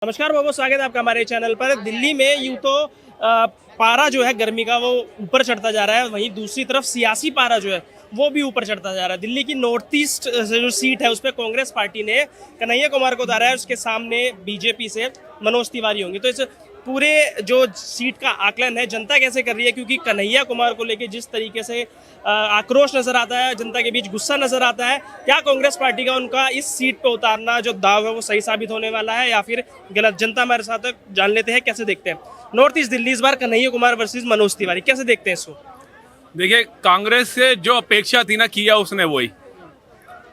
नमस्कार बाबू, स्वागत है आपका हमारे चैनल पर। दिल्ली में यूं तो पारा जो है गर्मी का वो ऊपर चढ़ता जा रहा है, वहीं दूसरी तरफ सियासी पारा जो है वो भी ऊपर चढ़ता जा रहा है। दिल्ली की नॉर्थ ईस्ट से जो सीट है उस पर कांग्रेस पार्टी ने कन्हैया कुमार को उतारा है, उसके सामने बीजेपी से मनोज तिवारी होंगे। तो इस पूरे जो सीट का आकलन है जनता कैसे कर रही है, क्योंकि कन्हैया कुमार को लेके जिस तरीके से आक्रोश नजर आता है, जनता के बीच गुस्सा नजर आता है, क्या कांग्रेस पार्टी का उनका इस सीट पे उतारना जो दाव है वो सही साबित होने वाला है या फिर गलत? जनता हमारे साथ जान लेते हैं, कैसे देखते हैं नॉर्थ ईस्ट दिल्ली इस बार कन्हैया कुमार वर्सेस मनोज तिवारी, कैसे देखते हैं इसको? देखिए, कांग्रेस से जो अपेक्षा थी ना किया उसने वही।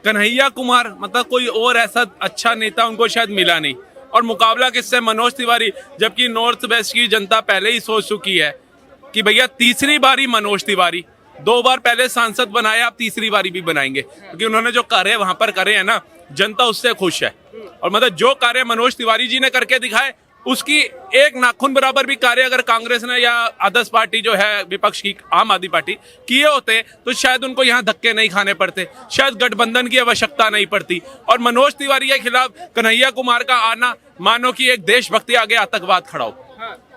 कन्हैया कुमार मतलब कोई और ऐसा अच्छा नेता उनको शायद मिला नहीं, और मुकाबला किससे? मनोज तिवारी। जबकि नॉर्थ वेस्ट की जनता पहले ही सोच चुकी है कि भैया तीसरी बारी मनोज तिवारी, 2 बार पहले सांसद बनाया, अब तीसरी बारी भी बनाएंगे, क्योंकि उन्होंने जो कार्य वहां पर करे हैं ना, जनता उससे खुश है। और मतलब जो कार्य मनोज तिवारी जी ने करके दिखाए उसकी एक नाखून बराबर भी कार्य अगर कांग्रेस ने या अदर्स पार्टी जो है विपक्ष की आम आदमी पार्टी किए होते तो शायद उनको यहाँ धक्के नहीं खाने पड़ते, शायद गठबंधन की आवश्यकता नहीं पड़ती। और मनोज तिवारी के खिलाफ कन्हैया कुमार का आना मानो कि एक देशभक्ति आगे आतंकवाद खड़ा हो।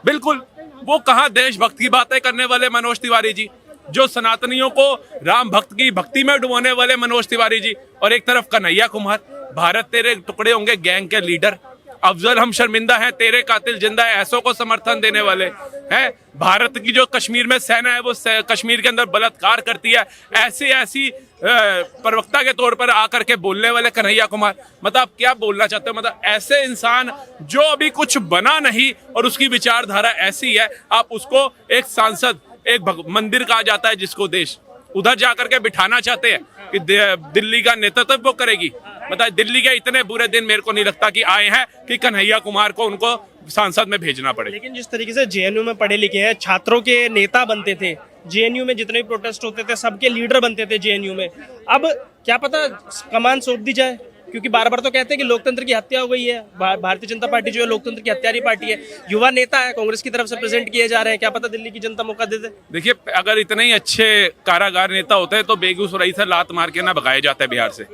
बिल्कुल, वो कहाँ देशभक्ति की बातें करने वाले मनोज तिवारी जी, जो सनातनियों को राम भक्त की भक्ति में डुबोने वाले मनोज तिवारी जी, और एक तरफ कन्हैया कुमार, भारत तेरे टुकड़े होंगे गैंग के लीडर, अफजल हम शर्मिंदा हैं, तेरे कातिल जिंदा है, ऐसों को समर्थन देने वाले हैं। भारत की जो कश्मीर में सेना है वो कश्मीर के अंदर बलात्कार करती है, ऐसी प्रवक्ता के तौर पर आकर के बोलने वाले कन्हैया कुमार। मतलब आप क्या बोलना चाहते हो? मतलब ऐसे इंसान जो अभी कुछ बना नहीं और उसकी विचारधारा ऐसी है, आप उसको एक सांसद, एक मंदिर कहा जाता है जिसको देश, उधर जाकर के बिठाना चाहते हैं कि दिल्ली का नेतृत्व वो करेगी। मतलब दिल्ली के इतने बुरे दिन मेरे को नहीं लगता कि आए हैं कि कन्हैया कुमार को उनको सांसद में भेजना पड़े। लेकिन जिस तरीके से जेएनयू में पढ़े लिखे हैं, छात्रों के नेता बनते थे, जेएनयू में जितने भी प्रोटेस्ट होते थे सबके लीडर बनते थे जेएनयू में, अब क्या पता कमान सौंप दी जाए, क्योंकि बार बार तो कहते हैं कि लोकतंत्र की हत्या हो गई है। भारतीय जनता पार्टी जो है लोकतंत्र की हत्यारी पार्टी है, युवा नेता है, कांग्रेस की तरफ से प्रेजेंट किए जा रहे हैं, क्या पता दिल्ली की जनता मौका दे दे। देखिए, अगर इतने ही अच्छे कारागार नेता होते हैं तो बेगूसराय से लात मार के ना भगाए जाते बिहार से।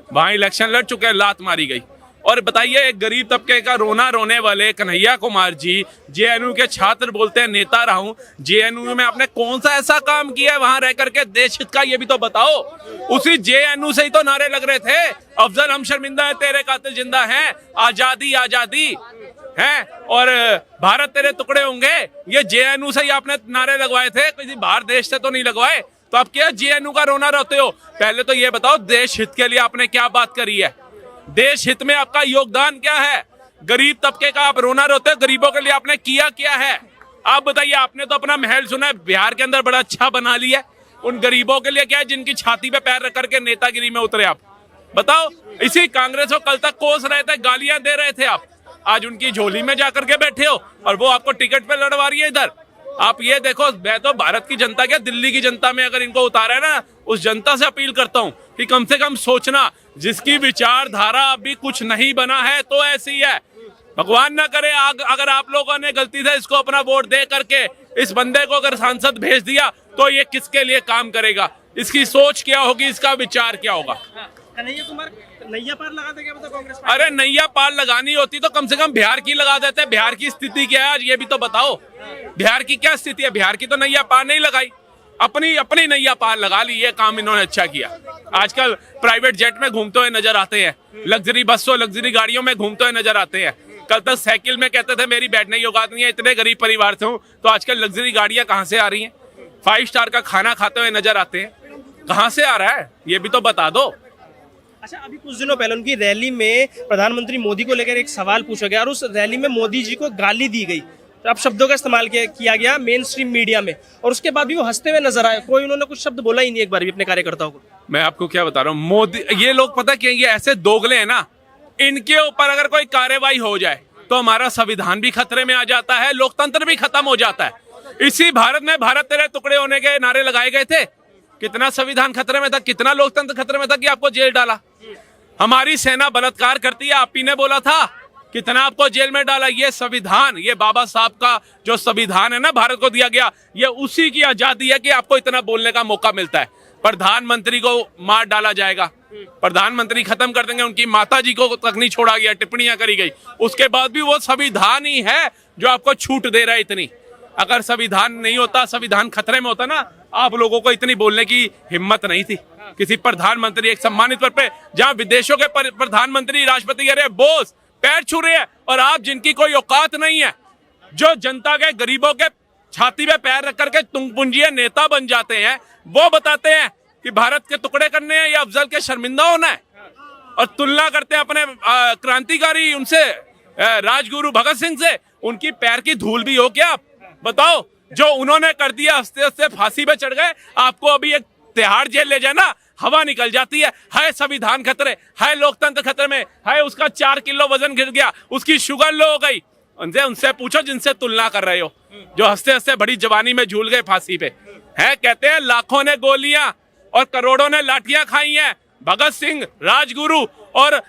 वहां इलेक्शन लड़ चुके हैं, लात मारी गई। और बताइए, एक गरीब तबके का रोना रोने वाले कन्हैया कुमार जी जेएनयू के छात्र बोलते हैं नेता रहा हूं, जेएनयू में आपने कौन सा ऐसा काम किया है वहां रह करके देश हित का, ये भी तो बताओ। उसी जेएनयू से ही तो नारे लग रहे थे, अफजल हम शर्मिंदा है, तेरे कातिल जिंदा हैं, आजादी आजादी है, और भारत तेरे टुकड़े होंगे। ये जेएनयू से ही आपने नारे लगवाए थे, किसी बाहर देश से तो नहीं लगवाए। तो आप क्या जेएनयू का रोना रोते हो? पहले तो ये बताओ देश हित के लिए आपने क्या बात करी है, देश हित में आपका योगदान क्या है? गरीब तबके का आप रोना रोते हो, गरीबों के लिए आपने किया क्या है? आप बताइए, आपने तो अपना महल सुना है बिहार के अंदर बड़ा अच्छा बना लिया, उन गरीबों के लिए क्या है जिनकी छाती पे पैर रख करके नेतागिरी में उतरे? आप बताओ। इसी कांग्रेस को कल तक कोस रहे थे, गालियां दे रहे थे आप, आज उनकी झोली में जाकर के बैठे हो और वो आपको टिकट पे लड़वा रही है इधर। आप ये देखो, मैं तो भारत की जनता क्या दिल्ली की जनता में अगर इनको उतारा है ना, उस जनता से अपील करता हूं कि कम से कम सोचना, जिसकी विचारधारा अभी कुछ नहीं बना है तो ऐसी है। भगवान ना करे अगर आप लोगों ने गलती से इसको अपना वोट दे करके इस बंदे को अगर सांसद भेज दिया तो ये किसके लिए काम करेगा, इसकी सोच क्या होगी, इसका विचार क्या होगा? कन्हैया कुमार नैया पार लगा देगा मतलब कांग्रेस? अरे नैया पार लगानी होती तो कम से कम बिहार की लगा देते। बिहार की स्थिति क्या है आज ये भी तो बताओ। बिहार की क्या स्थिति है? बिहार की तो नैया पार नहीं लगाई, अपनी नैया पार लगा ली। ये काम इन्होंने अच्छा किया। आजकल प्राइवेट जेट में घूमते हुए नजर आते हैं, लग्जरी बसों लग्जरी गाड़ियों में घूमते हुए नजर आते हैं। कल तक साइकिल में कहते थे मेरी बैठने की औकात नहीं है, इतने गरीब परिवार से हूँ, तो आजकल लग्जरी गाड़ियां कहाँ से आ रही हैं? 5 स्टार का खाना खाते हुए नजर आते हैं, कहाँ से आ रहा है ये भी तो बता दो। अच्छा, अभी कुछ दिनों पहले उनकी रैली में प्रधानमंत्री मोदी को लेकर एक सवाल पूछा गया और उस रैली में मोदी जी को गाली दी गई, तो अब शब्दों का इस्तेमाल किया गया मेन स्ट्रीम मीडिया में, और उसके बाद भी वो हंसते हुए नजर आए, कोई उन्होंने कुछ शब्द बोला ही नहीं एक बार भी अपने कार्यकर्ताओं को। मैं आपको क्या बता रहा हूँ, मोदी, ये लोग पता क्या, ये ऐसे दोगले हैं ना, इनके ऊपर अगर कोई कार्रवाई हो जाए तो हमारा संविधान भी खतरे में आ जाता है, लोकतंत्र भी खत्म हो जाता है। इसी भारत में भारत तेरे टुकड़े होने के नारे लगाए गए थे, कितना संविधान खतरे में था, कितना लोकतंत्र खतरे में था कि आपको जेल डाला। हमारी सेना बलात्कार करती है, आप ही ने बोला था, कितना आपको जेल में डाला। ये संविधान, ये बाबा साहब का जो संविधान है ना भारत को दिया गया, ये उसी की आजादी है कि आपको इतना बोलने का मौका मिलता है। प्रधानमंत्री को मार डाला जाएगा, प्रधानमंत्री खत्म कर देंगे, उनकी माता जी को तक नहीं छोड़ा गया, टिप्पणियां करी गई, उसके बाद भी वो संविधान ही है जो आपको छूट दे रहा है इतनी। अगर संविधान नहीं होता, संविधान खतरे में होता ना, आप लोगों को इतनी बोलने की हिम्मत नहीं थी। किसी प्रधानमंत्री, एक सम्मानित पद पे, जहां विदेशों के प्रधानमंत्री, राष्ट्रपति कह रहे हैं बोस, पैर छू रहे हैं, और आप जिनकी कोई औकात नहीं है, जो जनता के, गरीबों के छाती पे पैर रख करके तुंगपुंजिया नेता बन जाते हैं, वो बताते हैं कि भारत के टुकड़े करने हैं या अफजल के शर्मिंदा होना है, और तुलना करते हैं अपने क्रांतिकारी उनसे, राजगुरु भगत सिंह से। उनकी पैर की धूल भी हो क्या आप बताओ? जो उन्होंने कर दिया, हंसते हंसते फांसी पे चढ़ गए, आपको अभी एक तिहाड़ जेल ले जाए ना, हवा निकल जाती है। संविधान खतरे, है लोकतंत्र खतरे में, है उसका 4 किलो वजन गिर गया, उसकी शुगर लो हो गई। उनसे पूछो जिनसे तुलना कर रहे हो, जो हंसते हंसते बड़ी जवानी में झूल गए फांसी पे। है कहते हैं लाखों ने गोलियां और करोड़ों ने लाठियां खाई हैं, भगत सिंह, राजगुरु और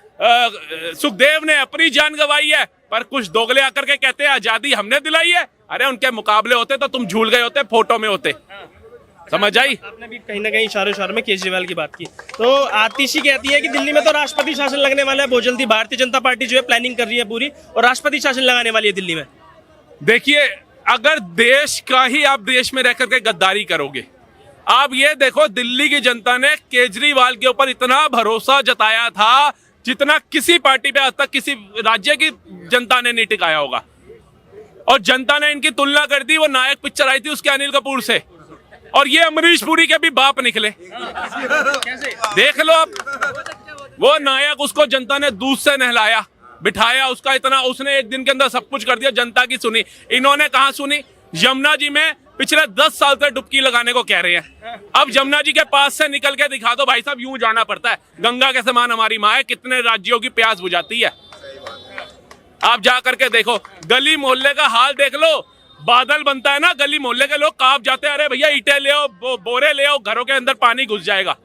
सुखदेव ने अपनी जान गंवाई है, पर कुछ दोगले आकर के कहते हैं आजादी हमने दिलाई है। अरे उनके मुकाबले होते तो तुम झूल गए होते, फोटो में होते। समझ आई? आपने भी कहीं ना कहीं इशारों में केजरीवाल की बात की। तो आतिशी कहती है कि दिल्ली में तो राष्ट्रपति शासन लगने वाला है बहुत जल्दी, भारतीय जनता पार्टी जो है प्लानिंग कर रही है पूरी, और राष्ट्रपति शासन लगाने वाली है दिल्ली में। देखिए, अगर देश का ही आप देश में रह करके गद्दारी करोगे, आप ये देखो, दिल्ली की जनता ने केजरीवाल के ऊपर इतना भरोसा जताया था जितना किसी पार्टी पे आज तक किसी राज्य की जनता ने नहीं टिकाया होगा। और जनता ने इनकी तुलना कर दी, वो नायक पिक्चर आई थी उसके अनिल कपूर से, और ये अमरीश पुरी के भी बाप निकले। देख लो आप, वो नायक, उसको जनता ने दूध से नहलाया, बिठाया, उसका इतना, उसने एक दिन के अंदर सब कुछ कर दिया, जनता की सुनी। इन्होंने कहाँ सुनी? यमुना जी में पिछले 10 साल से डुबकी लगाने को कह रहे हैं। अब यमुना जी के पास से निकल के दिखा दो भाई साहब, यूं जाना पड़ता है। गंगा के समान हमारी माँ है, कितने राज्यों की प्यास बुझाती है। आप जा करके देखो, गली मोहल्ले का हाल देख लो। बादल बनता है ना, गली मोहल्ले के लोग कांप जाते हैं, अरे भैया ईंटें ले आओ, बोरे ले आओ, घरों के अंदर पानी घुस जाएगा।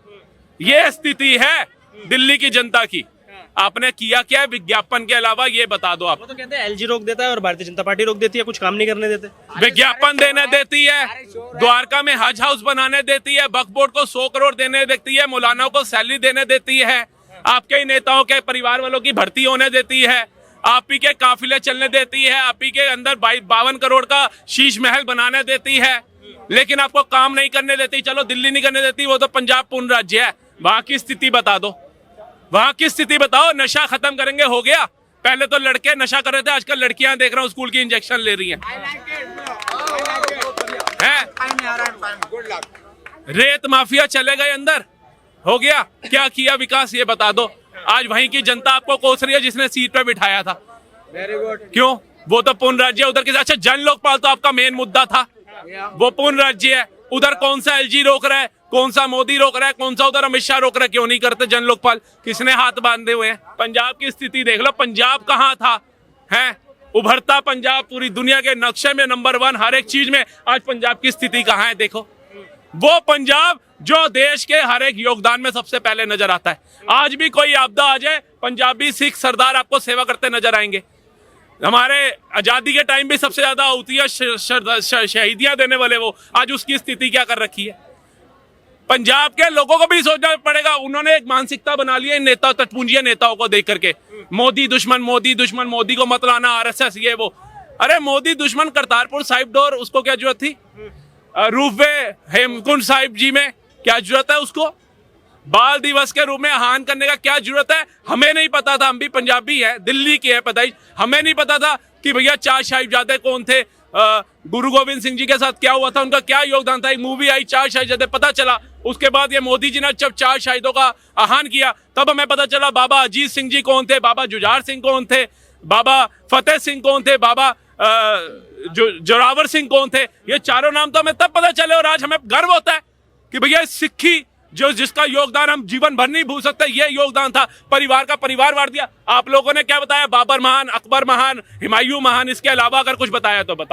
ये स्थिति है दिल्ली की जनता की। आपने किया क्या है विज्ञापन के अलावा, ये बता दो आप। वो तो कहते हैं एलजी रोक देता है और भारतीय जनता पार्टी रोक देती है, कुछ काम नहीं करने देते। विज्ञापन देने देती है, द्वारका में हज हाउस बनाने देती है, वक्फ बोर्ड को 100 करोड़ देने देती है, मौलानाओं को सैलरी देने देती है, आपके ही नेताओं के परिवार वालों की भर्ती होने देती है, आप ही के काफिले चलने देती है, आप ही के अंदर 52 करोड़ का शीश महल बनाने देती है, लेकिन आपको काम नहीं करने देती। चलो दिल्ली नहीं करने देती, वो तो पंजाब पूर्ण राज्य है, वहां की स्थिति बता दो, वहां की स्थिति बताओ। नशा खत्म करेंगे, हो गया। पहले तो लड़के नशा कर रहे थे, आजकल लड़कियां देख रहा हूँ स्कूल की इंजेक्शन ले रही हैं। रेत माफिया चले गए अंदर, हो गया। क्या किया विकास, ये बता दो। आज वहीं की जनता आपको कोस रही है जिसने सीट पे बिठाया था। क्यों? वो तो पूर्ण राज्य उधर के। अच्छा, जन लोकपाल तो आपका मेन मुद्दा था, वो पूर्ण राज्य है। उधर कौन सा एलजी रोक रहा है, कौन सा मोदी रोक रहा है, कौन सा उधर अमित शाह रोक रहा है? क्यों नहीं करते जन लोकपाल? किसने हाथ बांधे हुए हैं? पंजाब की स्थिति देख लो, पंजाब कहाँ था, है उभरता पंजाब, पूरी दुनिया के नक्शे में नंबर 1 हर एक चीज में। आज पंजाब की स्थिति कहाँ है? देखो, वो पंजाब जो देश के हर एक योगदान में सबसे पहले नजर आता है। आज भी कोई आपदा आ जाए, पंजाबी सिख सरदार आपको सेवा करते नजर आएंगे। हमारे आजादी के टाइम भी सबसे ज्यादा आहुतियां शहीदियां देने वाले वो, आज उसकी स्थिति क्या कर रखी है? पंजाब के लोगों को भी सोचना पड़ेगा। उन्होंने एक मानसिकता बना ली है इन नेता, तटपुंजिया नेताओं को देख करके, मोदी दुश्मन, मोदी दुश्मन, मोदी को मत लाना, आरएसएस ये वो। अरे मोदी दुश्मन करतारपुर साहिब डोर, उसको क्या जरूरत थी? रूपवे हेमकुंड साहिब जी में क्या जरूरत है उसको? बाल दिवस के रूप में आह्वान करने का क्या जरूरत है? हमें नहीं पता था, हम भी पंजाबी है, दिल्ली की है पैदाइश, हमें नहीं पता था कि भैया 4 साहिबजादे कौन थे, गुरु गोविंद सिंह जी के साथ क्या हुआ था, उनका क्या योगदान था। एक मूवी आई 4 साहिबजादे, पता चला। उसके बाद ये मोदी जी ने जब 4 शहीदों का आह्वान किया, तब हमें पता चला बाबा अजीत सिंह जी कौन थे, बाबा जुझार सिंह कौन थे, बाबा फतेह सिंह कौन थे, बाबा जोरावर सिंह कौन थे। ये चारों नाम तो हमें तब पता चले, और आज हमें गर्व होता है कि भैया सिक्खी जो जिसका योगदान हम जीवन भर नहीं भूल सकते, ये योगदान था। परिवार का परिवार वार दिया। आप लोगों ने क्या बताया? बाबर महान, अकबर महान, हुमायूं महान, इसके अलावा अगर कुछ बताया तो बताओ।